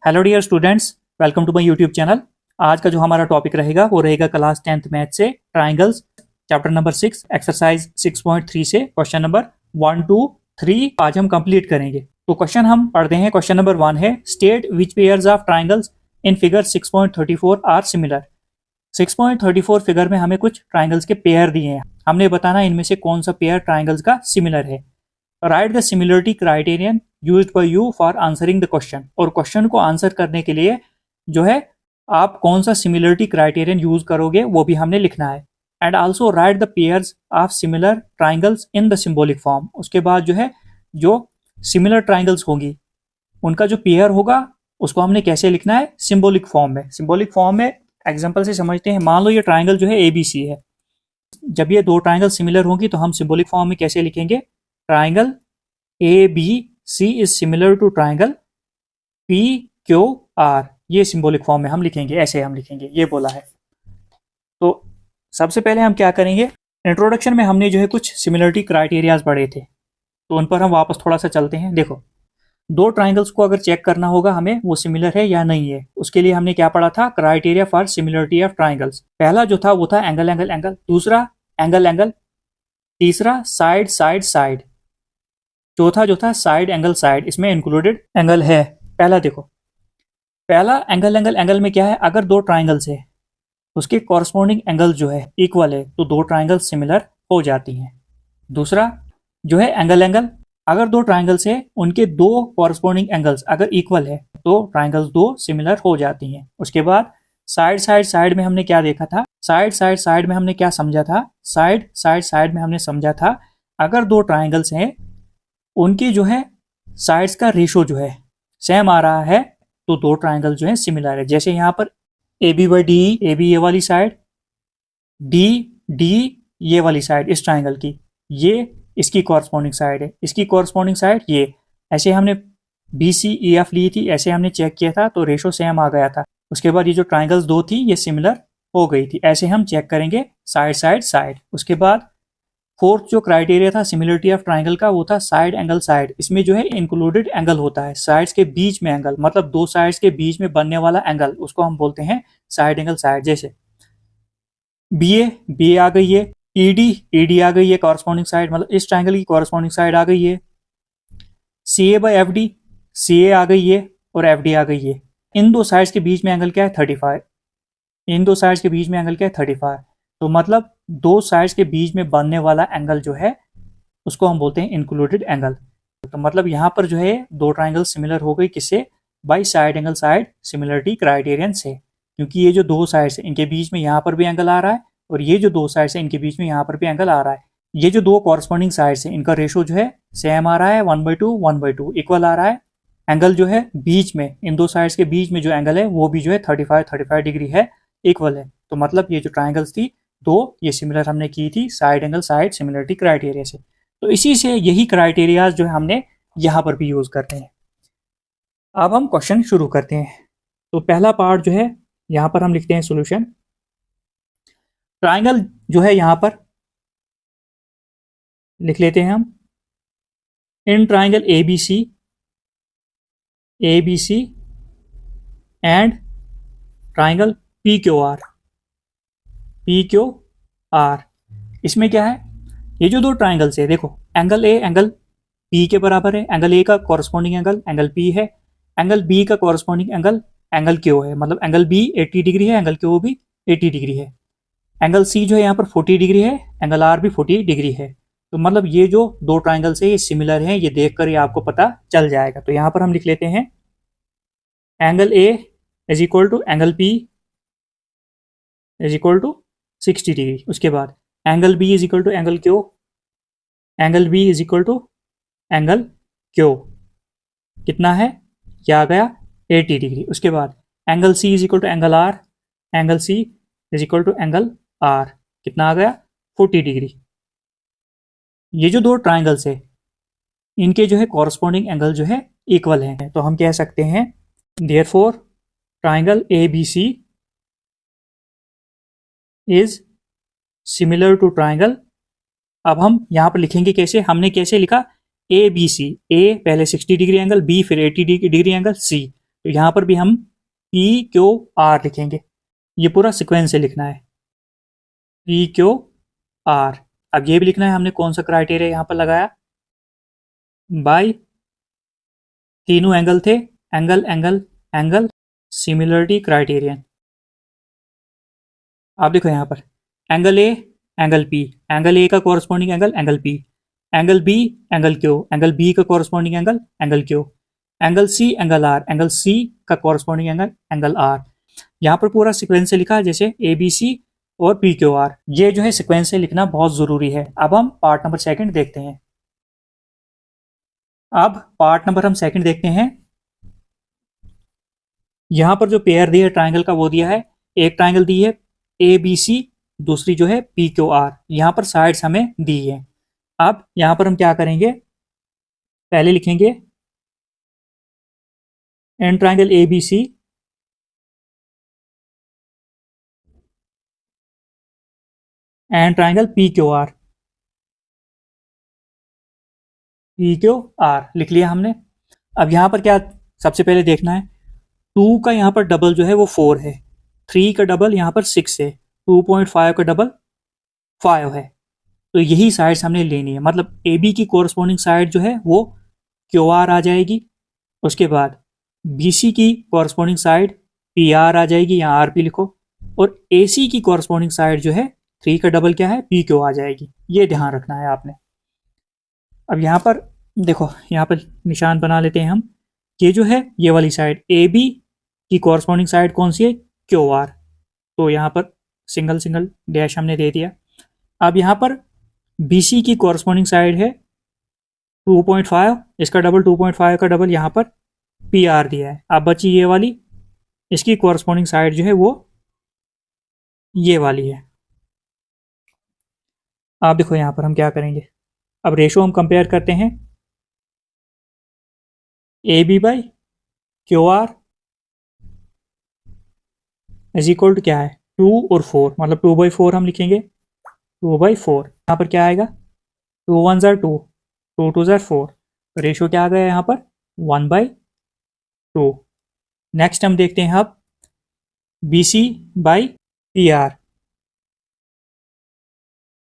Hello dear students, welcome to my YouTube channel. आज का जो हमारा टॉपिक रहेगा वो रहेगा क्लास 10th मैथ से ट्राइंगल्स चैप्टर नंबर 6 एक्सरसाइज 6.3 से क्वेश्चन नंबर 1 2 3 आज हम कंप्लीट करेंगे। तो क्वेश्चन हम पढ़ते हैं। क्वेश्चन नंबर 1 है state which pairs of triangles in figure 6.34 are similar. 6.34 figure में हमें कुछ ट्राइंगल्स के पेयर दिए हैं, हमने बताना इनमें से कौन सा पेयर ट्राइंगल्स का सिमिलर है। Right the similarity criterion used by you for answering the question. और क्वेश्चन को आंसर करने के लिए जो है आप कौन सा सिमिलरिटी क्राइटेरियन यूज करोगे वो भी हमने लिखना है। And also right the pairs of similar triangles in the symbolic form. उसके बाद जो है जो सिमिलर ट्राइंगल्स होंगी उनका जो पेयर होगा उसको हमने कैसे लिखना है, सिंबॉलिक फॉर्म में। सिंबॉलिक फॉर्म में एग्जाम्पल से समझते हैं। मान लो ये ट्राइंगल जो है ABC है, जब ये दो ट्राइंगल सिमिलर होंगी तो हम सिंबॉलिक फॉर्म में कैसे लिखेंगे, triangle ABC is similar to triangle PQR। ये सिंबॉलिक फॉर्म में हम लिखेंगे, ऐसे हम लिखेंगे, ये बोला है। तो सबसे पहले हम क्या करेंगे, इंट्रोडक्शन में हमने जो है कुछ सिमिलरिटी क्राइटेरियाज पढ़े थे तो उन पर हम वापस थोड़ा सा चलते हैं। देखो, दो ट्राइंगल्स को अगर चेक करना होगा हमें वो सिमिलर है या नहीं है, उसके लिए हमने क्या पढ़ा था, criteria for similarity of triangles. पहला जो था वो था एंगल एंगल एंगल, दूसरा एंगल एंगल, तीसरा साइड साइड साइड, चौथा जो था साइड एंगल साइड, इसमें इंक्लूडेड एंगल है। पहला देखो, पहला एंगल एंगल एंगल में क्या है, अगर दो ट्राइंगल्स है उसके कॉरस्पॉन्डिंग एंगल जो है इक्वल है तो दो ट्राइंगल सिमिलर हो जाती हैं। दूसरा जो है एंगल एंगल, अगर दो ट्राइंगल्स है उनके दो कॉरस्पॉन्डिंग एंगल्स अगर इक्वल है तो ट्राइंगल्स दो सिमिलर हो जाती हैं। उसके बाद साइड साइड साइड में हमने क्या देखा था, साइड साइड साइड में हमने क्या समझा था, साइड साइड साइड में हमने समझा था अगर दो ट्राइंगल्स हैं उनकी जो है साइड्स का रेशो जो है सेम आ रहा है तो दो ट्राइंगल जो है सिमिलर है। जैसे यहाँ पर AB/DE, AB ये वाली साइड, DD ये वाली साइड इस ट्राइंगल की, ये इसकी कॉरस्पॉन्डिंग साइड है, इसकी कॉरस्पॉन्डिंग साइड ये। ऐसे हमने BCEF ली थी, ऐसे हमने चेक किया था तो रेशो सेम आ गया था। उसके बाद ये जो ट्राइंगल्स दो थी ये सिमिलर हो गई थी। ऐसे हम चेक करेंगे साइड साइड साइड। उसके बाद फोर्थ जो क्राइटेरिया था सिमिलरिटी ऑफ ट्राइंगल का वो था साइड एंगल साइड। इसमें जो है इंक्लूडेड एंगल होता है, साइड्स के बीच में एंगल, मतलब दो साइड्स के बीच में बनने वाला एंगल, उसको हम बोलते हैं साइड एंगल साइड। जैसे BA आ गई है, ED आ गई है कॉरस्पॉन्डिंग साइड, मतलब इस ट्राइंगल की कॉरस्पॉन्डिंग साइड आ गई है। CA/FD, CA आ गई है और FD आ गई है। इन दो साइड्स के बीच में एंगल क्या है, 35। इन दो साइड्स के बीच में एंगल क्या है, 35। तो मतलब दो साइड्स के बीच में बनने वाला एंगल जो है उसको हम बोलते हैं इंक्लूडेड एंगल। तो मतलब यहाँ पर जो है दो ट्राइंगल सिमिलर हो गई, किससे, by side angle side similarity criterion से। क्योंकि ये जो दो साइड्स है इनके बीच में यहाँ पर भी एंगल आ रहा है और ये जो दो साइड्स है इनके बीच में यहाँ पर भी एंगल आ रहा है। ये जो दो कॉरस्पॉन्डिंग साइड्स है इनका रेशो जो है सेम आ रहा है, 1/2 1/2 इक्वल आ रहा है। एंगल जो है बीच में, इन दो साइड्स के बीच में जो एंगल है वो भी जो है 35 डिग्री है, इक्वल है। तो मतलब ये जो ट्राइंगल्स थी दो ये सिमिलर हमने की थी side angle side similarity criteria से। तो इसी से यही क्राइटेरियाज जो है हमने यहाँ पर भी यूज करते हैं। अब हम क्वेश्चन शुरू करते हैं। तो पहला पार्ट जो है यहाँ पर हम लिखते हैं सॉल्यूशन। ट्राइंगल जो है यहाँ पर लिख लेते हैं हम, in triangle ABC and triangle PQR। इसमें क्या है, ये जो दो ट्राइंगल्स है देखो, एंगल A एंगल P के बराबर है, एंगल A का कॉरस्पॉन्डिंग एंगल P है, एंगल B का कॉरस्पॉन्डिंग एंगल Q है, मतलब एंगल B 80 डिग्री है, एंगल Q भी 80 डिग्री है। एंगल C जो है यहाँ पर 40 डिग्री है, एंगल R भी 40 डिग्री है। तो मतलब ये जो दो ट्राइंगल्स है ये सिमिलर हैं, ये देखकर ये आपको पता चल जाएगा। तो यहाँ पर हम लिख लेते हैं angle A is equal to angle P is equal to 60 degree. उसके बाद angle B is equal to angle Q, angle B is equal to angle Q कितना है, क्या आ गया, 80 डिग्री। उसके बाद angle C is equal to angle R, angle C is equal to angle R कितना आ गया, 40 डिग्री। ये जो दो ट्राइंगल्स है इनके जो है कॉरस्पॉन्डिंग एंगल जो है इक्वल हैं। तो हम कह सकते हैं therefore triangle ABC is similar to triangle. अब हम यहाँ पर लिखेंगे कैसे, हमने कैसे लिखा, ABC, A पहले 60 डिग्री एंगल, B फिर 80 डिग्री एंगल, C। तो यहाँ पर भी हम पी क्यू आर लिखेंगे। ये पूरा सिक्वेंस से लिखना है, पी क्यू आर। अब ये भी लिखना है हमने कौन सा क्राइटेरिया यहाँ पर लगाया, बाय तीनों एंगल थे, angle angle angle similarity criterion. आप देखो यहाँ पर angle A angle P, angle A का corresponding angle angle P, angle B angle Q, angle B का corresponding angle angle Q, angle C angle R, angle C का corresponding angle angle are. यहाँ पर पूरा सिक्वेंस से लिखा है जैसे ए बी सी और पी क्यू आर। ये जो है सिक्वेंस से लिखना बहुत जरूरी है। अब हम पार्ट नंबर सेकंड देखते हैं। अब पार्ट नंबर हम सेकंड देखते हैं। यहां पर जो पेयर दिया है ट्राइंगल का वो दिया है, एक ट्राइंगल दी है ए बी सी, दूसरी जो है पी क्यू आर। यहां पर साइड्स हमें दी है। अब यहां पर हम क्या करेंगे, पहले लिखेंगे in triangle A B C and triangle P Q R, P Q R लिख लिया हमने। अब यहां पर क्या सबसे पहले देखना है, 2 का यहाँ पर डबल जो है वो 4 है, 3 का डबल यहाँ पर 6 है, 2.5 का डबल 5 है। तो यही साइड्स हमने लेनी है, मतलब ए बी की कोरस्पॉन्डिंग साइड जो है वो क्यू आर आ जाएगी। उसके बाद बी सी की कोरस्पॉन्डिंग साइड पी आर आ जाएगी, यहाँ आर पी लिखो। और ए सी की कोरस्पॉन्डिंग साइड जो है 3 का डबल क्या है, पी क्यू आ जाएगी। ये ध्यान रखना है आपने। अब यहाँ पर देखो, यहाँ पर निशान बना लेते हैं हम। ये जो है ये वाली साइड ए बी की कॉरस्पॉन्डिंग साइड कौन सी है, क्यू आर। तो यहाँ पर सिंगल सिंगल डैश हमने दे दिया। अब यहाँ पर बी सी की कॉरस्पॉन्डिंग साइड है 2.5, इसका डबल 2.5 का डबल यहाँ पर पी आर दिया है। अब बची ये वाली, इसकी कॉरस्पॉन्डिंग साइड जो है वो ये वाली है। आप देखो यहाँ पर हम क्या करेंगे, अब रेशो हम कंपेयर करते हैं, A B by Q R is equal to क्या है, 2 और 4, मतलब 2/4 हम लिखेंगे, 2/4। यहाँ पर क्या आएगा, 2 1 ज़ार 2, 2 2 ज़ार 4, रेशो क्या आ गया यहाँ पर 1/2। नेक्स्ट हम देखते हैं अब B C by P R,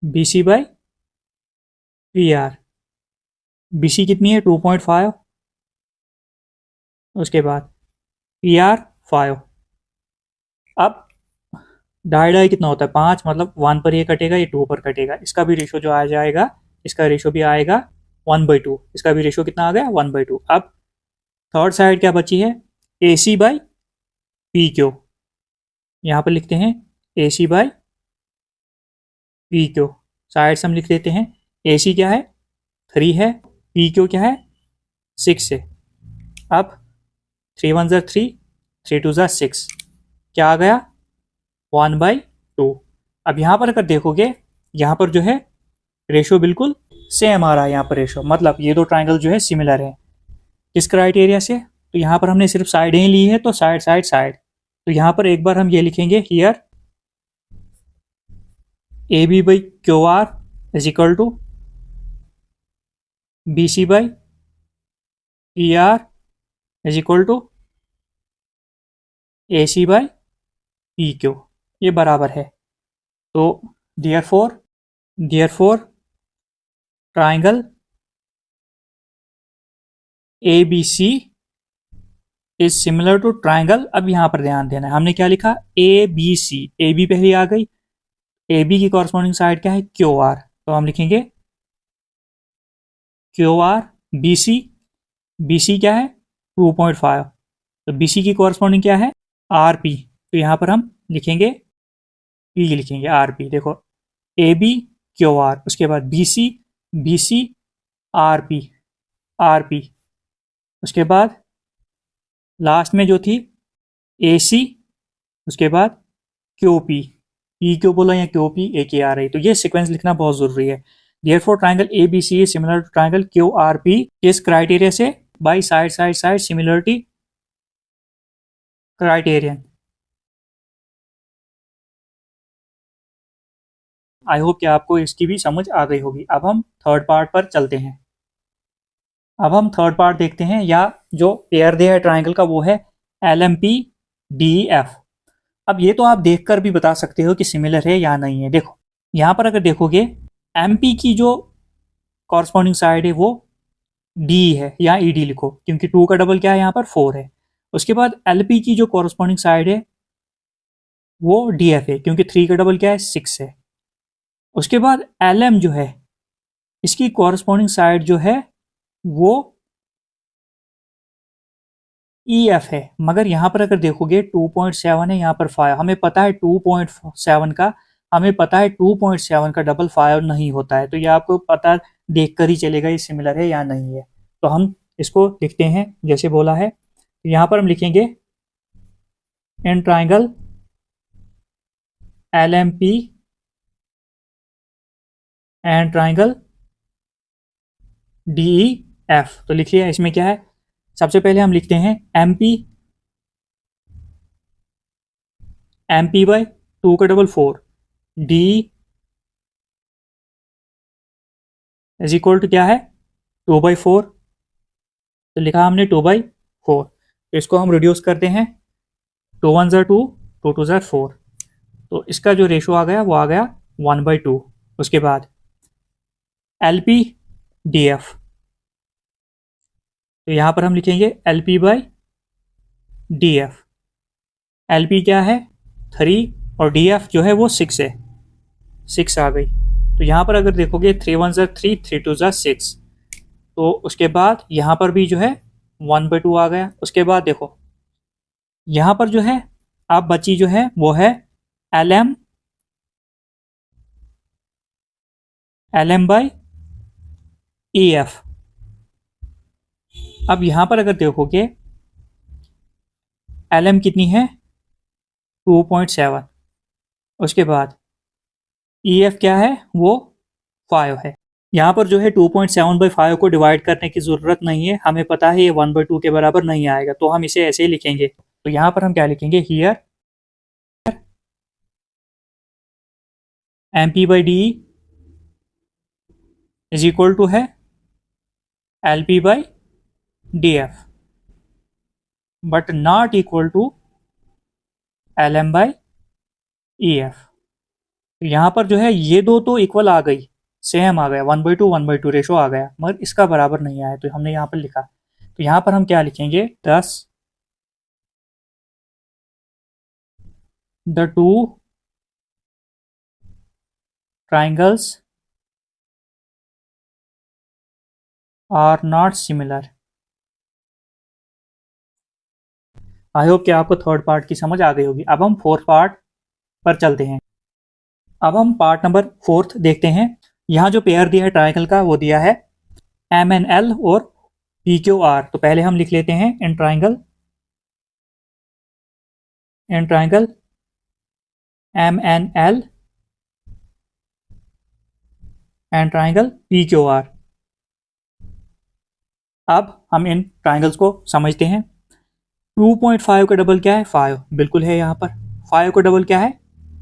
B C by P R, B C कितनी है 2.5, उसके बाद पी आर 5। अब ढाई ढाई कितना होता है 5, मतलब 1 पर ये कटेगा, ये 2 पर कटेगा, इसका भी रेशो जो आ जाएगा, इसका रेशो भी आएगा 1/2। इसका भी रेशो कितना आ गया 1/2। अब थर्ड साइड क्या बची है, ए सी बाई पी क्यू। यहाँ पर लिखते हैं ए C by P Q, sides हम लिख देते हैं। ए सी क्या है 3 है, पी क्यू क्या है 6 है। अब 3 1 ज़ार 3, 3 2 ज़ार 6, क्या आ गया 1/2। अब यहाँ पर अगर देखोगे, यहाँ पर जो है रेशो बिल्कुल सेम आ रहा है। यहाँ पर रेशो मतलब ये दो ट्राइंगल जो है सिमिलर है। किस क्राइटेरिया से, तो यहाँ पर हमने सिर्फ साइडें ही ली है, तो साइड साइड साइड। तो यहाँ पर एक बार हम ये लिखेंगे here A B by Q R is equal to B C by P R is equal to A C by P Q, ये बराबर है। तो therefore triangle A B C is similar to triangle. अब यहां पर ध्यान देना है, हमने क्या लिखा ए बी सी, ए बी पहले आ गई, ए बी की कॉरस्पॉन्डिंग साइड क्या है क्यू आर, तो हम लिखेंगे Q R B C, B C क्या है 2.5, तो बी सी की कॉरस्पॉन्डिंग क्या है आर पी, तो यहाँ पर हम लिखेंगे पी लिखेंगे आर पी। देखो ए बी क्यू आर, उसके बाद B C R P R P, उसके बाद लास्ट में जो थी ए सी, उसके बाद क्यू पी, पी क्यू बोला या क्यू पी एक ही आ रही। तो ये सीक्वेंस लिखना बहुत जरूरी है। Therefore triangle A B C is similar to triangle Q R P, किस क्राइटेरिया से, by side side side similarity criterion. I hope कि आपको इसकी भी समझ आ गई होगी। अब हम थर्ड पार्ट पर चलते हैं। अब हम थर्ड पार्ट देखते हैं, या जो पेयर दिया है ट्राइंगल का वो है LMPDEF। अब ये तो आप देखकर भी बता सकते हो कि सिमिलर है या नहीं है। देखो यहाँ पर अगर देखोगे MP की जो कॉरस्पॉन्डिंग साइड है वो D है, या ED लिखो क्योंकि 2 का डबल क्या है यहाँ पर 4 है। उसके बाद LP की जो कॉरस्पॉन्डिंग साइड है वो DF है क्योंकि 3 का डबल क्या है 6 है। उसके बाद LM जो है इसकी कॉरस्पॉन्डिंग साइड जो है वो EF है, मगर यहाँ पर अगर देखोगे 2.7 है, यहाँ पर 5। हमें पता है 2.7 का, हमें पता है 2.7 का डबल 5 नहीं होता है, तो ये आपको पता देखकर ही चलेगा ये सिमिलर है या नहीं है। तो हम इसको लिखते हैं जैसे बोला है। यहाँ पर हम लिखेंगे in triangle LMP and triangle DEF। तो लिखिए इसमें क्या है, सबसे पहले हम लिखते हैं MP बाई 2 का double 4 D is equal to क्या है 2/4। तो लिखा हमने 2/4। तो इसको हम रिड्यूस करते हैं, 2 1 ज़ा 2, 2 2 ज़ा 4। तो इसका जो रेशो आ गया वो आ गया 1/2। उसके बाद LPDF, तो यहाँ पर हम लिखेंगे LP/DF। LP क्या है 3 और DF जो है वो 6 है, 6 आ गई। तो यहाँ पर अगर देखोगे 3 1 ज़ा 3, 3 2 ज़ा 6। तो उसके बाद यहाँ पर भी जो है 1/2 आ गया। उसके बाद देखो यहाँ पर जो है अब बची जो है वो है LM/EF। अब यहाँ पर अगर देखोगे LM कितनी है 2.7। उसके बाद EF क्या है वो 5 है। यहाँ पर जो है 2.7/5 को डिवाइड करने की ज़रूरत नहीं है, हमें पता है ये 1/2 के बराबर नहीं आएगा, तो हम इसे ऐसे ही लिखेंगे। तो यहाँ पर हम क्या लिखेंगे, here MP/DE is equal to है LP/DF but not equal to LM/EF। यहाँ पर जो है ये दो तो इक्वल आ गई, सेम आ गया, 1/2 1/2 रेशो आ गया, मगर इसका बराबर नहीं आया, तो हमने यहाँ पर लिखा। तो यहाँ पर हम क्या लिखेंगे, thus the two triangles are not similar. I hope कि आपको थर्ड पार्ट की समझ आ गई होगी। अब हम फोर्थ पार्ट पर चलते हैं। अब हम पार्ट नंबर 4 देखते हैं। यहाँ जो पेयर दिया है ट्राइंगल का वो दिया है MNL और PQR। तो पहले हम लिख लेते हैं in triangle MNL and triangle PQR। अब हम इन ट्राइंगल्स को समझते हैं। 2.5 का डबल क्या है 5, बिल्कुल है यहाँ पर। 5 का डबल क्या है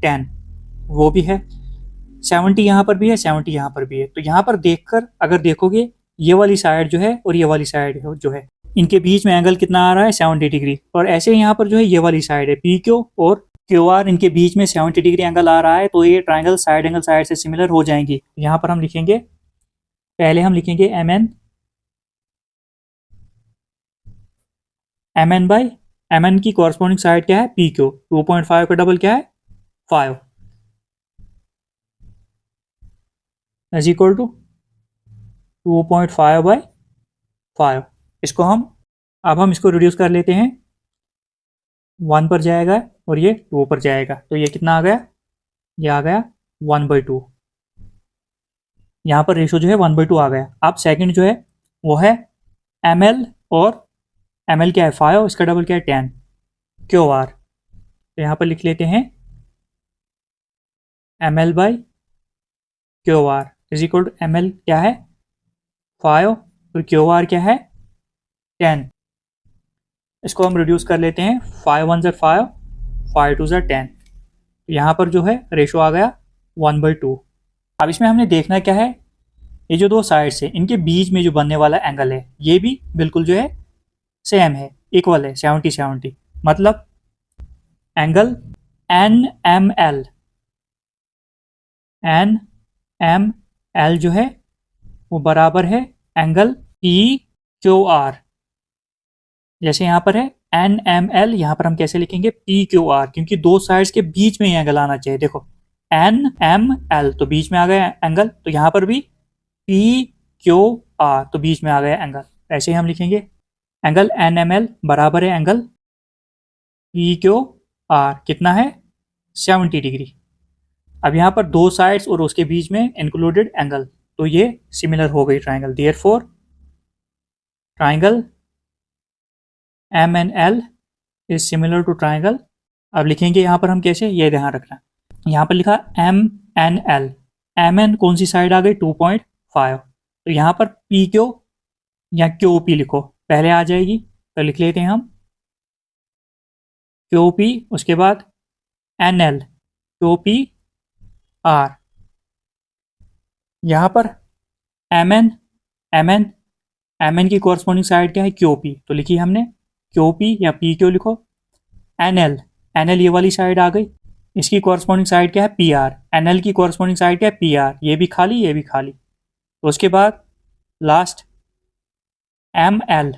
10, वो भी है। 70 यहाँ पर भी है, 70 यहाँ पर भी है। तो यहाँ पर देखकर अगर देखोगे ये वाली साइड जो है और ये वाली साइड जो है इनके बीच में एंगल कितना आ रहा है 70 डिग्री। और ऐसे यहाँ पर जो है ये वाली साइड है PQ और QR, इनके बीच में 70 डिग्री एंगल आ रहा है, तो ये ट्राइंगल साइड एंगल साइड से सिमिलर हो जाएंगी। यहाँ पर हम लिखेंगे, पहले हम लिखेंगे MN की कॉरस्पॉन्डिंग साइड क्या है PQ। 2.5 का डबल क्या है 5 इज इक्वल टू 2.5/5। इसको अब हम इसको रिड्यूस कर लेते हैं, 1 पर जाएगा और ये 2 पर जाएगा, तो ये कितना आ गया, ये आ गया 1/2। यहाँ पर रेशो जो है 1/2 आ गया। अब सेकंड जो है वो है ML, और ML क्या है 5, इसका डबल क्या है 10 QR। तो यहाँ पर लिख लेते हैं ML/QR is equal to ML क्या है 5 और QR क्या है 10। इसको हम रिड्यूस कर लेते हैं, 5 1 ज़ा 5, 5 2 ज़ा 10। यहाँ पर जो है रेशो आ गया 1/2। अब इसमें हमने देखना क्या है, ये जो दो साइड्स है इनके बीच में जो बनने वाला एंगल है ये भी बिल्कुल जो है सेम है, इक्वल है 70 70। मतलब angle N M L, N M L जो है वो बराबर है एंगल पी क्यू आर। जैसे यहाँ पर है एन एम एल, यहाँ पर हम कैसे लिखेंगे पी क्यू आर, क्योंकि दो साइड्स के बीच में ये एंगल आना चाहिए। देखो एन एम एल तो बीच में आ गया एंगल, तो यहाँ पर भी पी क्यू आर तो बीच में आ गया एंगल। ऐसे ही हम लिखेंगे एंगल एन एम एल बराबर है एंगल पी क्यू आर, कितना है 70 डिग्री। अब यहाँ पर दो साइड्स और उसके बीच में इंक्लूडेड एंगल, तो ये सिमिलर हो गई triangle. Therefore triangle M N L is similar to triangle. अब लिखेंगे यहाँ पर हम कैसे, ये ध्यान रखना। यहाँ पर लिखा M N L, M N कौन सी साइड आ गई 2.5, तो यहाँ पर पी क्यू या क्यू पी लिखो, पहले आ जाएगी तो लिख लेते हैं हम क्यू पी, उसके बाद N L Q P R. यहाँ पर M N M N M N की कॉरस्पॉन्डिंग साइड क्या है क्यू पी, तो लिखी हमने क्यू पी या पी क्यू लिखो। एन एल ये वाली साइड आ गई, इसकी कॉरस्पॉन्डिंग साइड क्या है पी आर, एन एल की कॉरस्पॉन्डिंग साइड क्या है पी आर, ये भी खाली ये भी खाली। तो उसके बाद लास्ट एम एल,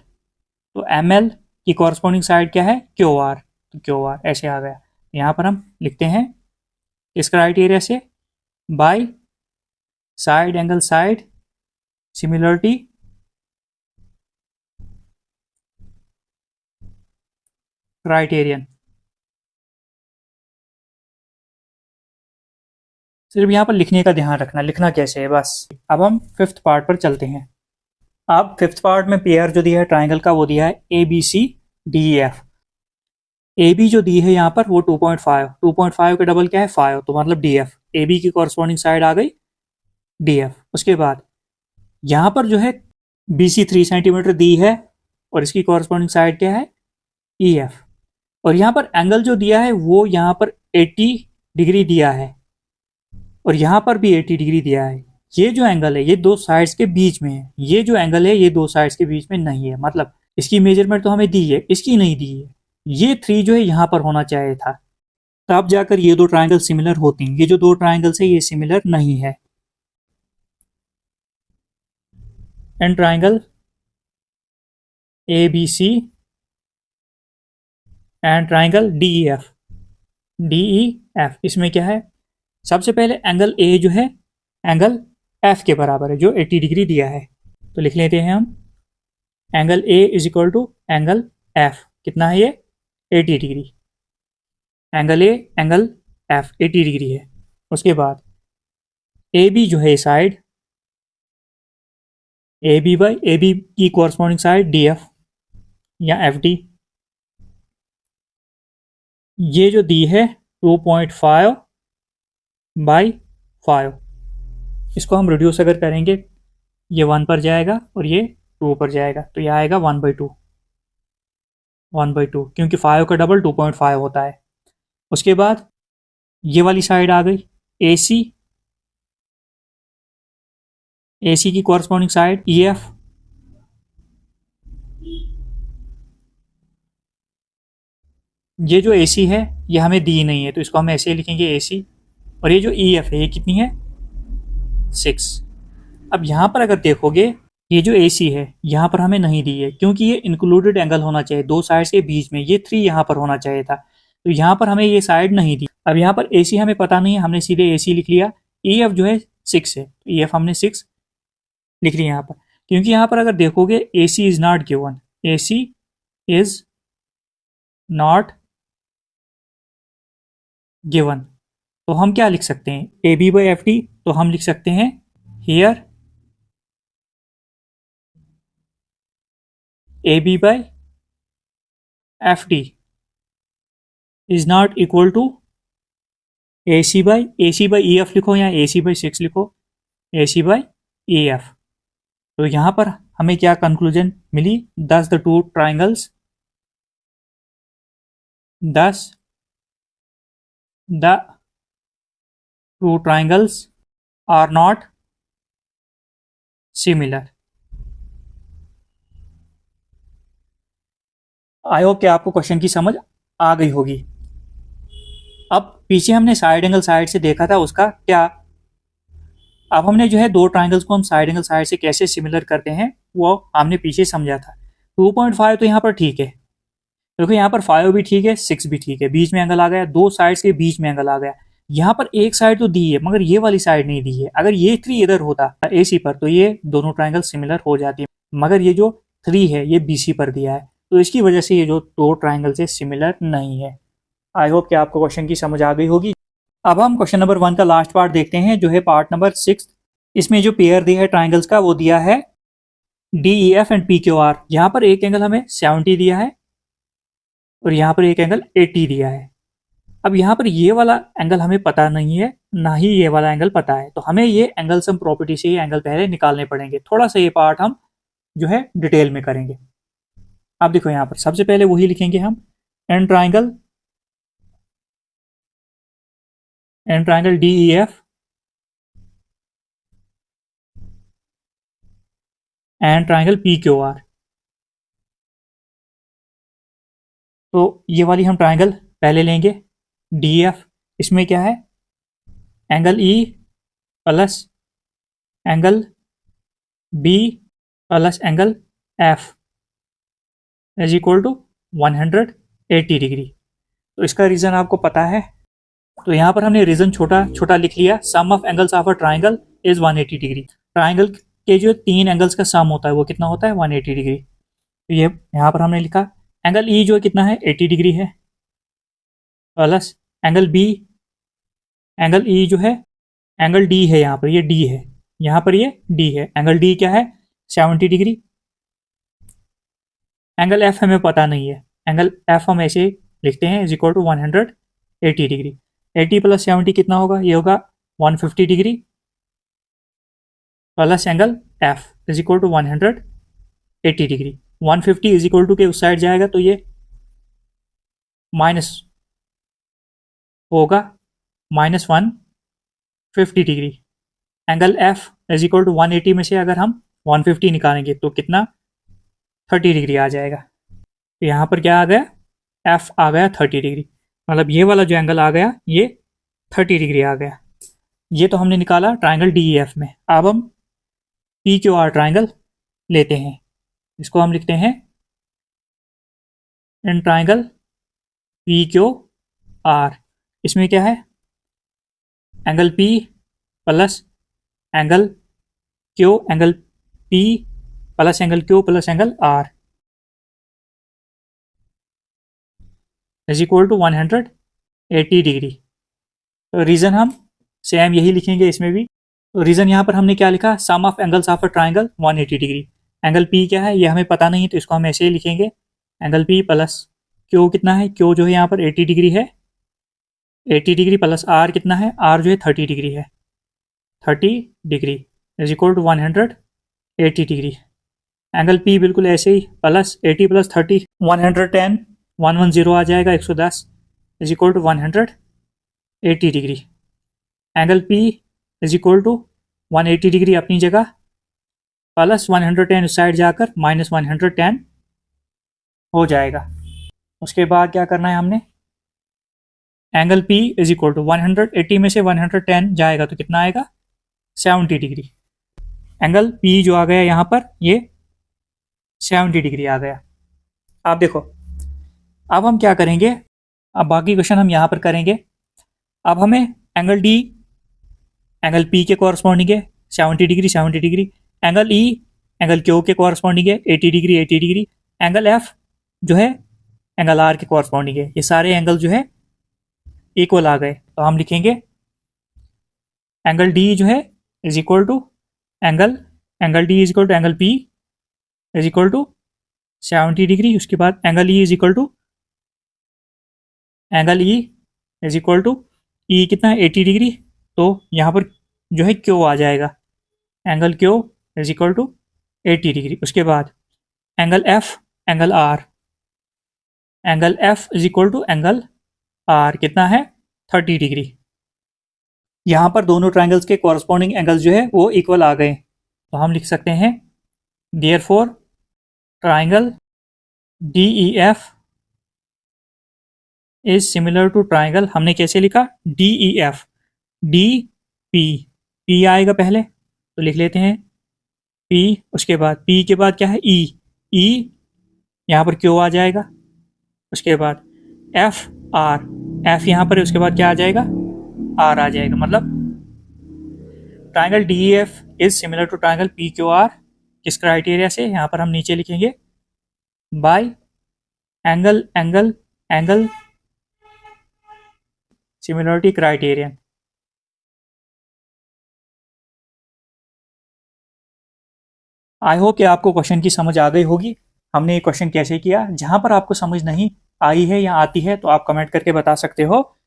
तो एम एल की कॉरस्पॉन्डिंग साइड क्या है क्यू आर, तो क्यू आर ऐसे आ गया। यहाँ पर हम लिखते हैं इस क्राइटेरिया से by side angle side similarity criterion. सिर्फ यहाँ पर लिखने का ध्यान रखना, लिखना कैसे है बस। अब हम फिफ्थ पार्ट पर चलते हैं। अब फिफ्थ पार्ट में पेयर जो दिया है ट्राइंगल का वो दिया है A B C D F. A B जो दी है यहाँ पर वो 2.5, 2.5 का डबल क्या है 5, तो मतलब डी एफ, ए बी की कॉरस्पॉन्डिंग साइड आ गई डी एफ। उसके बाद यहाँ पर जो है बी सी 3 सेंटीमीटर दी है और इसकी कॉरस्पॉन्डिंग साइड क्या है ई एफ। और यहाँ पर एंगल जो दिया है वो यहाँ पर 80 डिग्री दिया है और यहाँ पर भी 80 डिग्री दिया है। ये जो एंगल है ये दो साइड्स के बीच में है, ये जो एंगल है ये दो साइड्स के बीच में नहीं है, मतलब इसकी मेजरमेंट तो हमें दी है, इसकी नहीं दी है। ये 3 जो है यहाँ पर होना चाहिए था, तब जाकर ये दो ट्राइंगल सिमिलर होती हैं। ये जो दो ट्राइंगल्स है ये सिमिलर नहीं है। And triangle A B C and triangle D E F, D E F, इसमें क्या है सबसे पहले एंगल ए जो है एंगल एफ के बराबर है जो 80 डिग्री दिया है, तो लिख लेते हैं हम angle A is equal to angle F, कितना है ये 80 degree. Angle A angle F 80 degree है। उसके बाद ए बी जो है side, A B by A B की कॉरस्पॉन्डिंग साइड डी एफ या एफ डी, ये जो दी है 2.5 बाई 5, इसको हम रिड्यूस अगर करेंगे ये 1 पर जाएगा और ये 2 पर जाएगा, तो ये आएगा 1/2, 1/2, क्योंकि 5 का डबल 2.5 होता है। उसके बाद ये वाली साइड आ गई ए सी, ए सी की कॉरस्पॉन्डिंग साइड ई एफ, ये जो ए सी है ये हमें दी नहीं है तो इसको हम ऐसे लिखेंगे ए सी। और ये जो ई एफ है ये कितनी है 6। अब यहाँ पर अगर देखोगे ये जो ए सी है यहाँ पर हमें नहीं दी है क्योंकि ये इंक्लूडेड एंगल होना चाहिए दो साइड्स के बीच में, ये 3 यहाँ पर होना चाहिए था, तो यहाँ पर हमें ये साइड नहीं दी। अब यहाँ पर ए सी हमें पता नहीं है, हमने सीधे ए सी लिख लिया। ई एफ जो है 6 है, तो ई एफ हमने 6 लिख लिया यहाँ पर, क्योंकि यहाँ पर अगर देखोगे A C is not given, A C is not given, तो हम क्या लिख सकते हैं A B by F D, तो हम लिख सकते हैं here A B by F D is not equal to A C by E F लिखो या ए सी बाई 6 लिखो, ए सी बाई ई एफ। तो यहाँ पर हमें क्या कंक्लूजन मिली, thus the two triangles, thus the two triangles are not similar. I hope कि आपको क्वेश्चन की समझ आ गई होगी। अब पीछे हमने साइड एंगल साइड से देखा था, उसका क्या। अब हमने जो है दो ट्राइंगल्स को हम साइड एंगल साइड से कैसे सिमिलर करते हैं वो हमने पीछे समझा था। 2.5 तो यहाँ पर ठीक है, देखो यहाँ पर 5 भी ठीक है, 6 भी ठीक है, बीच में एंगल आ गया, दो साइड्स के बीच में एंगल आ गया। यहाँ पर एक साइड तो दी है मगर ये वाली साइड नहीं दी है। अगर ये 3 इधर होता AC पर तो ये दोनों ट्राइंगल सिमिलर हो जाती है, मगर ये जो 3 है ये BC पर दिया है, तो इसकी वजह से ये जो दो ट्राइंगल से सिमिलर नहीं है। आई होप कि आपको क्वेश्चन की समझ आ गई होगी। अब हम क्वेश्चन नंबर 1 का लास्ट पार्ट देखते हैं, जो है पार्ट नंबर 6। इसमें जो पेयर दिया है ट्राइंगल्स का वो दिया है DEF एंड PQR। यहाँ पर एक एंगल हमें 70 दिया है और यहाँ पर एक एंगल 80 दिया है। अब यहाँ पर ये वाला एंगल हमें पता नहीं है, ना ही ये वाला एंगल पता है, तो हमें ये एंगल सम प्रॉपर्टी से ये एंगल पहले निकालने पड़ेंगे। थोड़ा सा ये पार्ट हम जो है डिटेल में करेंगे। अब देखो यहाँ पर सबसे पहले वही लिखेंगे हम, in triangle DEF and triangle PQR। तो ये वाली हम ट्राइंगल पहले लेंगे DEF। इसमें क्या है, angle E plus angle B plus angle F is equal to 180 degree. तो इसका रीज़न आपको पता है, तो यहाँ पर हमने रीज़न छोटा छोटा लिख लिया। Sum of angles of a triangle is 180 degree. Triangle के जो 3 एंगल्स का सम होता है वो कितना होता है, 180 डिग्री। तो ये यहाँ पर हमने लिखा एंगल E जो कितना है 80 डिग्री है, plus angle B, angle E जो है एंगल D है, यहाँ पर ये D है, यहाँ पर ये D है, एंगल D क्या है 70 डिग्री। एंगल F हमें पता नहीं है, एंगल F हम ऐसे लिखते हैं is equal to 180 degree. 80 plus 70 कितना होगा, ये होगा 150 degree plus angle F is equal to 180 degree. 150 is equal to के उस साइड जाएगा तो ये माइनस होगा -150 degree. Angle F is equal to 180 में से अगर हम 150 निकालेंगे तो कितना 30 डिग्री आ जाएगा। तो यहाँ पर क्या आ गया, F आ गया 30 डिग्री, मतलब ये वाला जो एंगल आ गया ये 30 डिग्री आ गया। ये तो हमने निकाला ट्राइंगल DEF में। अब हम PQR ट्राइंगल लेते हैं, इसको हम लिखते हैं इन ट्राइंगल PQR। इसमें क्या है, angle P plus angle Q, angle P plus angle Q plus angle R is equal to 180 degree. तो रीज़न हम सेम यही लिखेंगे इसमें भी। तो रीज़न यहाँ पर हमने क्या लिखा, sum of angles of a triangle 180 degree. Angle P क्या है ये हमें पता नहीं है, तो इसको हम ऐसे ही लिखेंगे एंगल P प्लस Q कितना है, Q जो है यहाँ पर 80 डिग्री है, 80 डिग्री प्लस R कितना है, R जो है 30 डिग्री है, 30 degree is equal to 180 degree. Angle P बिल्कुल ऐसे ही प्लस 80 प्लस 30 110 110 आ जाएगा, 110 is equal to 180 degree. Angle P is equal to 180 degree अपनी जगह, प्लस 110 उस साइड जाकर माइनस 110 हो जाएगा। उसके बाद क्या करना है हमने, angle P is equal to 180 में से 110 जाएगा तो कितना आएगा 70 डिग्री। एंगल P जो आ गया यहाँ पर ये 70 डिग्री आ गया। आप देखो अब हम क्या करेंगे, अब बाकी क्वेश्चन हम यहाँ पर करेंगे। अब हमें एंगल D एंगल P के कॉरस्पॉन्डिंग है 70 degree 70 degree, angle E angle Q के कॉरस्पॉन्डिंग है 80 डिग्री 80 डिग्री, एंगल F जो है एंगल R के कॉरस्पॉन्डिंग है। ये सारे एंगल जो है इक्वल आ गए, तो हम लिखेंगे एंगल D जो है is equal to angle D is equal to angle P is equal to 70 degree. उसके बाद angle E is equal to angle E is equal to E कितना है 80 डिग्री, तो यहाँ पर जो है Q आ जाएगा, angle Q is equal to 80 degree. उसके बाद angle F angle R, angle F is equal to angle R कितना है 30 डिग्री। यहाँ पर दोनों ट्राइंगल्स के कॉरस्पॉन्डिंग एंगल्स जो है वो इक्वल आ गए, तो हम लिख सकते हैं therefore triangle DEF is similar to triangle, हमने कैसे लिखा, D E F, D P, P आएगा पहले तो लिख लेते हैं पी, उसके बाद पी के बाद क्या है, ई, ई यहाँ पर क्यू आ जाएगा, उसके बाद एफ आर, एफ यहाँ पर है, उसके बाद क्या आ जाएगा, आर आ जाएगा। मतलब triangle D E F is similar to triangle P Q R, किस क्राइटेरिया से, यहाँ पर हम नीचे लिखेंगे by angle angle angle similarity criterion. I hope कि आपको क्वेश्चन की समझ आ गई होगी। हमने ये क्वेश्चन कैसे किया, जहां पर आपको समझ नहीं आई है या आती है तो आप कमेंट करके बता सकते हो,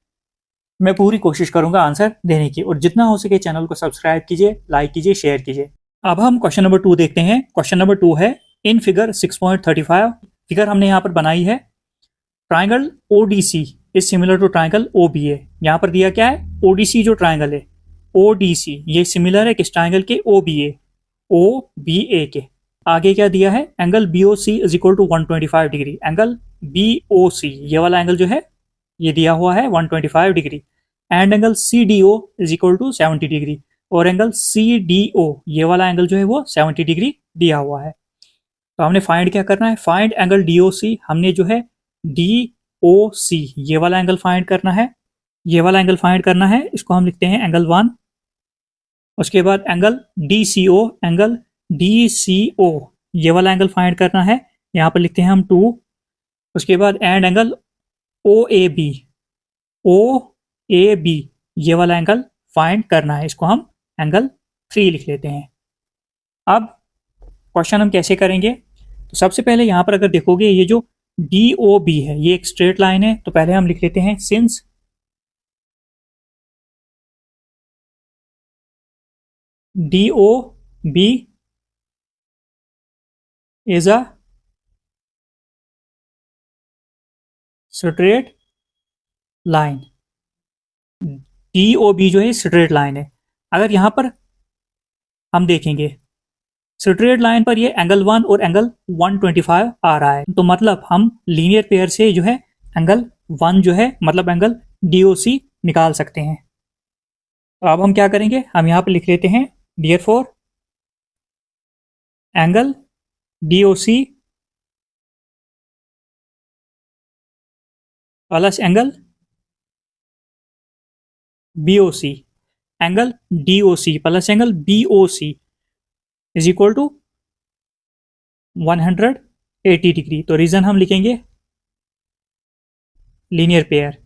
मैं पूरी कोशिश करूंगा आंसर देने की। और जितना हो सके चैनल को सब्सक्राइब कीजिए, लाइक कीजिए, शेयर कीजिए। अब हम क्वेश्चन नंबर 2 देखते हैं। क्वेश्चन नंबर 2 है इन फिगर 6.35, फिगर हमने यहाँ पर बनाई है, triangle ODC is similar to triangle OBA. यहाँ पर दिया क्या है, ओडीसी जो ट्राइंगल है, ओडीसी ये सिमिलर है किस ट्राइंगल के, ओबीए, ओबीए के। आगे क्या दिया है, angle B O C is equal to 125 degree, angle B O C ये वाला एंगल जो है ये दिया हुआ है 125 degree, and angle C D O is equal to 70 degree, और एंगल सीडीओ ये वाला एंगल जो है वो 70 डिग्री दिया हुआ है। तो हमने फाइंड क्या करना है, फाइंड एंगल डीओसी, हमने जो है डीओसी ये वाला एंगल फाइंड करना है, ये वाला एंगल फाइंड करना है, इसको हम लिखते हैं एंगल 1। उसके बाद एंगल डीसीओ, एंगल डीसीओ ये वाला एंगल फाइंड करना है, यहाँ पर लिखते हैं हम 2। उसके बाद and angle O A B, O A B ये वाला एंगल फाइंड करना है, इसको हम एंगल 3 लिख लेते हैं। अब क्वेश्चन हम कैसे करेंगे, तो सबसे पहले यहाँ पर अगर देखोगे ये जो डी ओ बी है ये एक स्ट्रेट लाइन है, तो पहले हम लिख लेते हैं since D O B is a straight line, D O B जो है स्ट्रेट लाइन है। अगर यहां पर हम देखेंगे स्ट्रेट लाइन पर ये एंगल 1 और एंगल 125 आ रहा है, तो मतलब हम लीनियर पेयर से जो है एंगल 1 जो है मतलब एंगल डीओसी निकाल सकते हैं। तो अब हम क्या करेंगे, हम यहाँ पर लिख लेते हैं therefore angle D O C plus angle B O C, angle D O C plus angle B O C is equal to 180 degree. तो रीजन हम लिखेंगे लीनियर पेयर।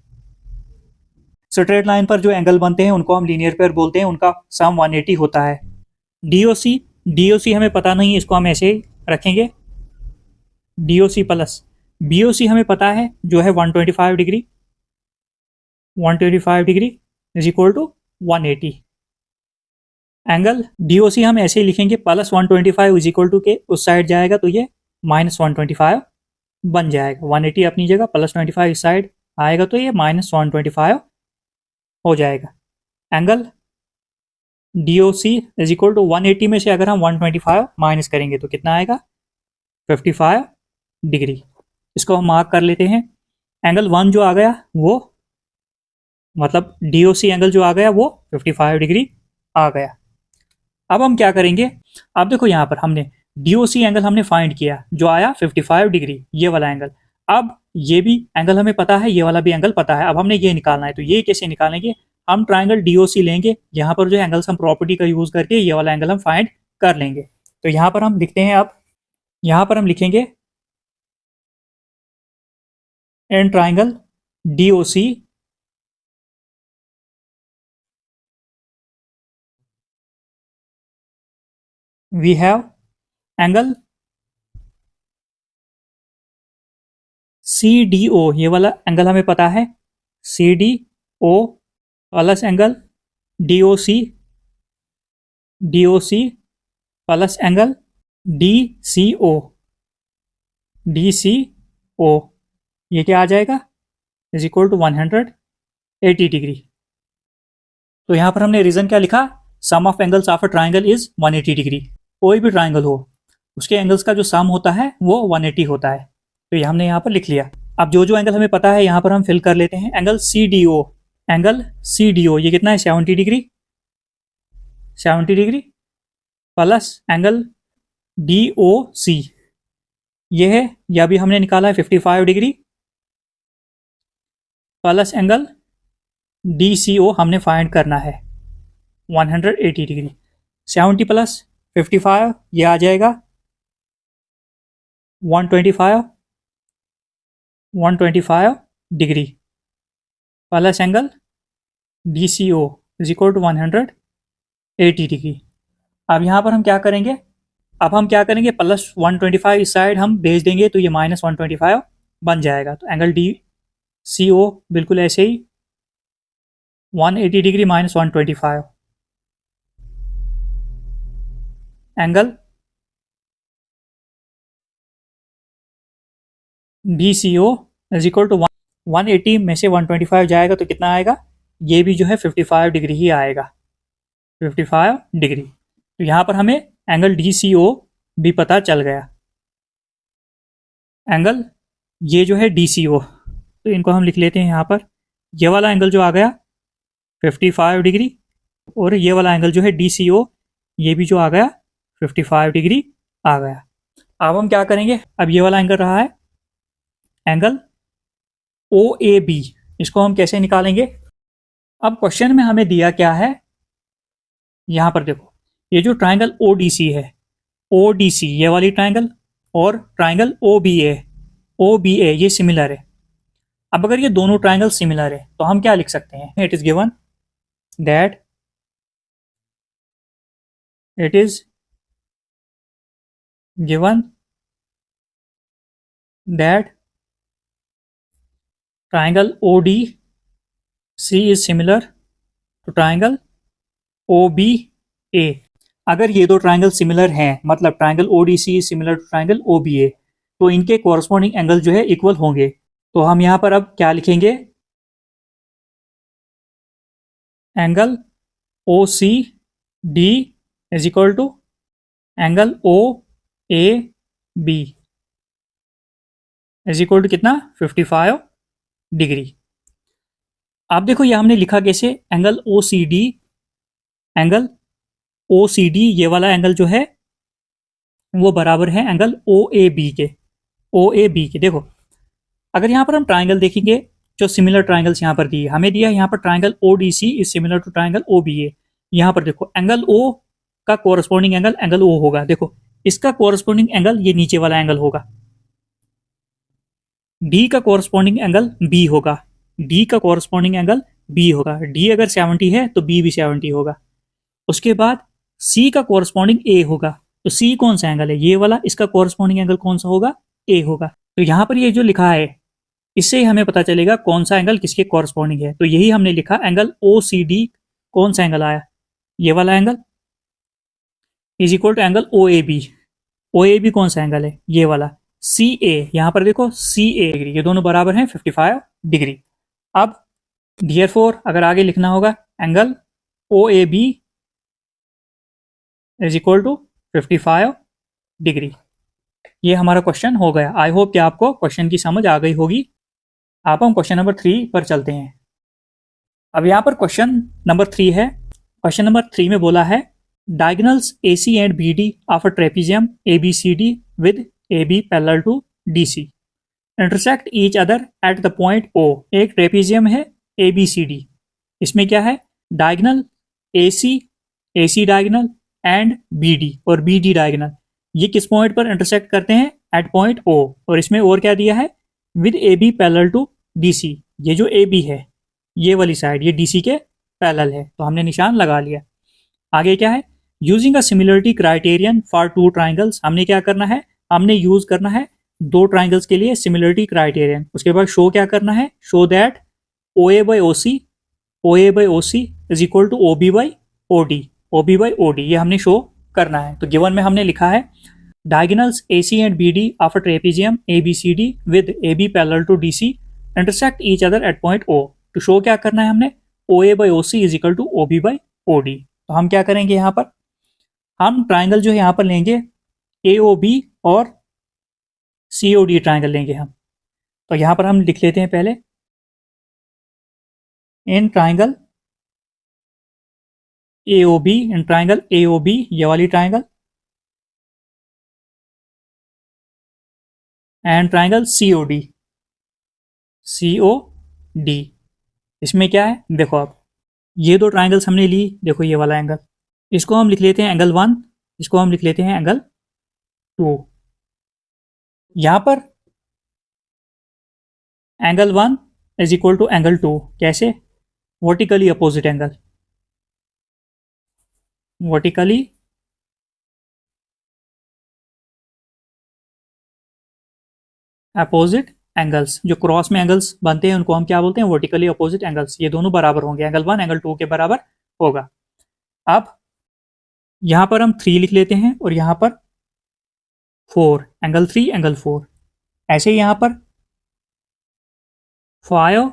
स्ट्रेट लाइन पर जो एंगल बनते हैं उनको हम लीनियर पेयर बोलते हैं, उनका सम 180 होता है। डीओसी, डीओसी हमें पता नहीं, इसको हम ऐसे ही रखेंगे डीओसी प्लस बीओसी हमें पता है जो है 125 degree, 125 degree is equal to 180। Angle D O C हम ऐसे ही लिखेंगे प्लस 125 इज इक्वल टू के उस साइड जाएगा तो ये माइनस 125 बन जाएगा, 180 अपनी जगह प्लस 25 इस साइड आएगा तो ये माइनस 125 हो जाएगा। Angle D O C is equal to 180 में से अगर हम 125 माइनस करेंगे तो कितना आएगा, 55 डिग्री। इसको हम मार्क कर लेते हैं। एंगल 1 जो आ गया वो मतलब डीओसी एंगल जो आ गया वो 55 डिग्री आ गया। अब हम क्या करेंगे, अब देखो यहाँ पर हमने डीओसी एंगल हमने फाइंड किया जो आया 55 डिग्री ये वाला एंगल। अब ये भी एंगल हमें पता है, ये वाला भी एंगल पता है, अब हमने ये निकालना है। तो ये कैसे निकालेंगे, हम ट्राइंगल डीओसी लेंगे, यहाँ पर जो एंगल्स हम प्रॉपर्टी का यूज करके ये वाला एंगल हम फाइंड कर लेंगे। तो यहाँ पर हम लिखते हैं, अब यहाँ पर हम लिखेंगे in triangle DOC we have angle C D O, ये वाला एंगल हमें पता है, C D O plus angle D O C, D O C plus angle D C O, D C O, ये क्या आ जाएगा इज इक्वल टू 180 डिग्री। तो यहाँ पर हमने रीजन क्या लिखा, sum of angles of a triangle is 180 degree. कोई भी ट्राइंगल हो उसके एंगल्स का जो सम होता है वो 180 होता है, तो ये हमने यहाँ पर लिख लिया। अब जो जो एंगल हमें पता है यहाँ पर हम फिल कर लेते हैं। Angle C D O, angle C D O ये कितना है 70 degree, 70 degree plus angle D O C ये है, यह भी हमने निकाला है 55 degree plus angle D C O हमने फाइंड करना है 180 डिग्री। 70 प्लस 55 ये आ जाएगा 125 degree plus angle D C O is equal to 180 degree. अब यहाँ पर हम क्या करेंगे, अब हम क्या करेंगे प्लस 125 इस साइड हम भेज देंगे तो ये माइनस 125 बन जाएगा। तो एंगल डी सी ओ बिल्कुल ऐसे ही 180 degree minus 125 angle D C O is equal to 180 में से 125 जाएगा तो कितना आएगा, ये भी जो है 55 डिग्री ही आएगा, 55 डिग्री। तो यहाँ पर हमें एंगल डी सी ओ भी पता चल गया। एंगल ये जो है डी सी ओ, तो इनको हम लिख लेते हैं यहाँ पर। ये वाला एंगल जो आ गया 55 डिग्री और ये वाला एंगल जो है डी सी ओ ये भी जो आ गया 55 डिग्री आ गया। अब हम क्या करेंगे, अब ये वाला एंगल रहा है एंगल ओ ए बी, इसको हम कैसे निकालेंगे। अब क्वेश्चन में हमें दिया क्या है, यहाँ पर देखो ये जो ट्राइंगल ओ डी सी है, ओ डी सी ये वाली ट्राइंगल और ट्राइंगल ओ बी ए ये सिमिलर है। अब अगर ये दोनों ट्राइंगल सिमिलर है तो हम क्या लिख सकते हैं, it is given that it is given that triangle O D C is similar to triangle O B A. अगर ये दो ट्राइंगल सिमिलर हैं, मतलब triangle O D C is similar to triangle O B A, तो इनके corresponding angle जो है equal होंगे। तो हम यहाँ पर अब क्या लिखेंगे, angle O C D is equal to angle O A B is equal to कितना 55 डिग्री। आप देखो ये हमने लिखा कैसे, angle O C D, angle O C D ये वाला एंगल जो है वो बराबर है एंगल ओ ए बी के, ओ ए बी के। देखो अगर यहाँ पर हम ट्राइंगल देखेंगे, जो सिमिलर ट्राइंगल्स यहाँ पर दिए, हमें दिया यहाँ पर triangle O D C is similar to triangle O B A. यहाँ पर देखो एंगल ओ का कोरस्पॉन्डिंग एंगल ओ होगा, देखो इसका कोरस्पॉन्डिंग एंगल ये नीचे वाला एंगल होगा, डी का कोरस्पॉन्डिंग एंगल बी होगा, डी का कोरस्पॉन्डिंग एंगल बी होगा, डी अगर 70 है तो बी भी 70 होगा। उसके बाद सी का कोरस्पॉन्डिंग ए होगा, तो सी कौन सा एंगल है, ये वाला, इसका कोरस्पॉन्डिंग एंगल कौन सा होगा, ए होगा। तो यहाँ पर ये जो लिखा है इससे ही हमें पता चलेगा कौन सा एंगल किसके कॉरस्पॉन्डिंग है। तो यही हमने लिखा एंगल ओ सी डी कौन सा एंगल आया, ये वाला angle is equal to angle O A B, O A B कौन सा एंगल है, ये वाला। सी ए, यहाँ पर देखो सी ए डिग्री, ये दोनों बराबर हैं 55 डिग्री। अब देयरफॉर अगर आगे लिखना होगा angle O A B is equal to 55 degree. ये हमारा क्वेश्चन हो गया। आई होप कि आपको क्वेश्चन की समझ आ गई होगी। आप हम क्वेश्चन नंबर 3 पर चलते हैं। अब यहाँ पर क्वेश्चन नंबर 3 है। क्वेश्चन नंबर 3 में बोला है diagonals A C and B D of a trapezium A B C D with A B parallel to D C intersect each other at the point O. एक trapezium है A B C D, इसमें क्या है diagonal A C diagonal and B D और B D diagonal, ये किस point पर intersect करते हैं, एट पॉइंट ओ। और इसमें और क्या दिया है, with A B parallel to D C, ये जो ए बी है ये वाली साइड ये डी सी के पैरेलल है, तो हमने निशान लगा लिया। आगे क्या है, using a similarity criterion for two triangles, हमने क्या करना है, हमने यूज करना है दो ट्राइंगल्स के लिए सिमिलरिटी क्राइटेरियन। उसके बाद शो क्या करना है, show that O A by O C is equal to O B by O D, ये हमने शो करना है। तो गिवन में हमने लिखा है diagonals A C and B D of a trapezium A B C D with A B parallel to D C intersect each other at point O. तो शो क्या करना है हमने, O A by O C is equal to O B by O D. तो हम क्या करेंगे, यहाँ पर हम ट्राइंगल जो है यहाँ पर लेंगे ए ओ बी और सी ओ डी ट्राइंगल लेंगे हम। तो यहाँ पर हम लिख लेते हैं पहले in triangle AOB, in triangle AOB, ये वाली ट्राइंगल, एंड ट्राइंगल COD। इसमें क्या है देखो, आप ये दो ट्राइंगल्स हमने ली, देखो ये वाला एंगल, इसको हम लिख लेते हैं एंगल 1, इसको हम लिख लेते हैं एंगल 2। यहां पर angle 1 is equal to angle 2, कैसे? Vertically opposite angle, vertically opposite angles, जो क्रॉस में एंगल्स बनते हैं उनको हम क्या बोलते हैं? Vertically opposite angles. ये दोनों बराबर होंगे, एंगल 1 एंगल 2 के बराबर होगा। अब यहां पर हम 3 लिख लेते हैं और यहां पर 4, एंगल 3 एंगल 4। ऐसे ही यहां पर 5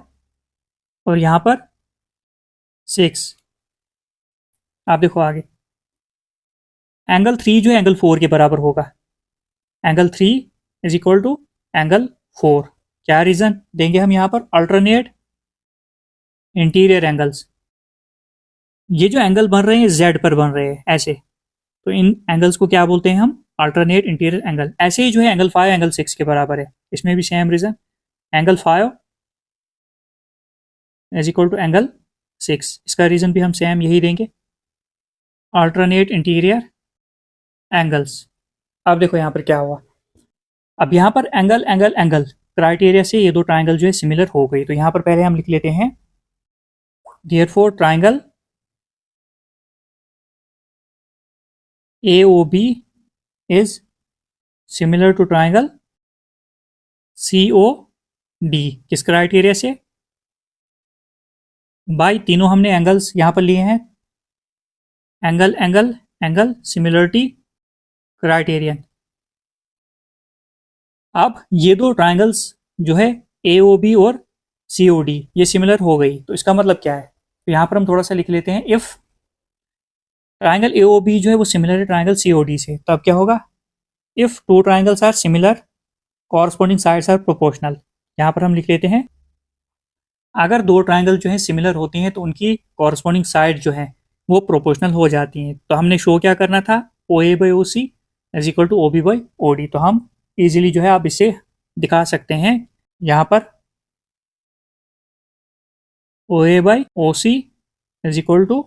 और यहां पर 6। आप देखो आगे, एंगल 3 जो है एंगल 4 के बराबर होगा, angle 3 is equal to angle 4। क्या रीजन देंगे हम यहाँ पर? Alternate interior angles. ये जो एंगल बन रहे हैं जेड पर बन रहे हैं ऐसे, तो इन एंगल्स को क्या बोलते हैं हम? Alternate interior angle. ऐसे ही जो है एंगल 5 एंगल 6 के बराबर है, इसमें भी same reason, angle 5 is equal to angle 6। इसका रीजन भी हम सेम यही देंगे, अल्टरनेट इंटीरियर एंगल्स। अब देखो यहाँ पर क्या हुआ, अब यहाँ पर एंगल एंगल एंगल क्राइटेरिया से ये दो ट्राइंगल जो है सिमिलर हो गई। तो यहाँ पर पहले हम लिख लेते हैं therefore triangle AOB is similar to triangle COD। किस क्राइटेरिया से? बाय तीनों हमने एंगल्स यहाँ पर लिए हैं, angle angle angle similarity criterion. अब ये दो ट्राइंगल्स जो है AOB और COD ये सिमिलर हो गई, तो इसका मतलब क्या है? तो यहाँ पर हम थोड़ा सा लिख लेते हैं, इफ ट्राइंगल AOB जो है वो सिमिलर है ट्राइंगल COD से, तो अब क्या होगा? If two triangles are similar corresponding sides are proportional. यहाँ पर हम लिख लेते हैं, अगर दो ट्राइंगल जो है सिमिलर होती हैं तो उनकी कॉरस्पॉन्डिंग साइड जो है वो प्रोपोर्शनल हो जाती हैं। तो हमने शो क्या करना था? OA by OC is equal to OB by OD। तो हम इजीली जो है आप इसे दिखा सकते हैं, यहाँ पर OA by OC is equal to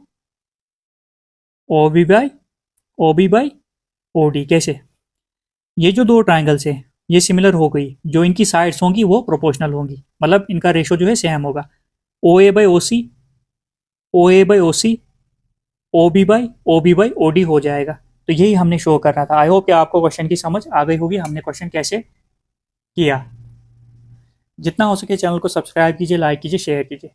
OB by OD। कैसे? ये जो दो ट्राइंगल्स है ये सिमिलर हो गई, जो इनकी साइड्स होंगी वो प्रोपोर्शनल होंगी, मतलब इनका रेशो जो है सेम होगा। OA by OC, OA by OC, OB by OD हो जाएगा। तो यही हमने शो करना था। आई होप कि आपको क्वेश्चन की समझ आ गई होगी, हमने क्वेश्चन कैसे किया। जितना हो सके चैनल को सब्सक्राइब कीजिए, लाइक कीजिए, शेयर कीजिए।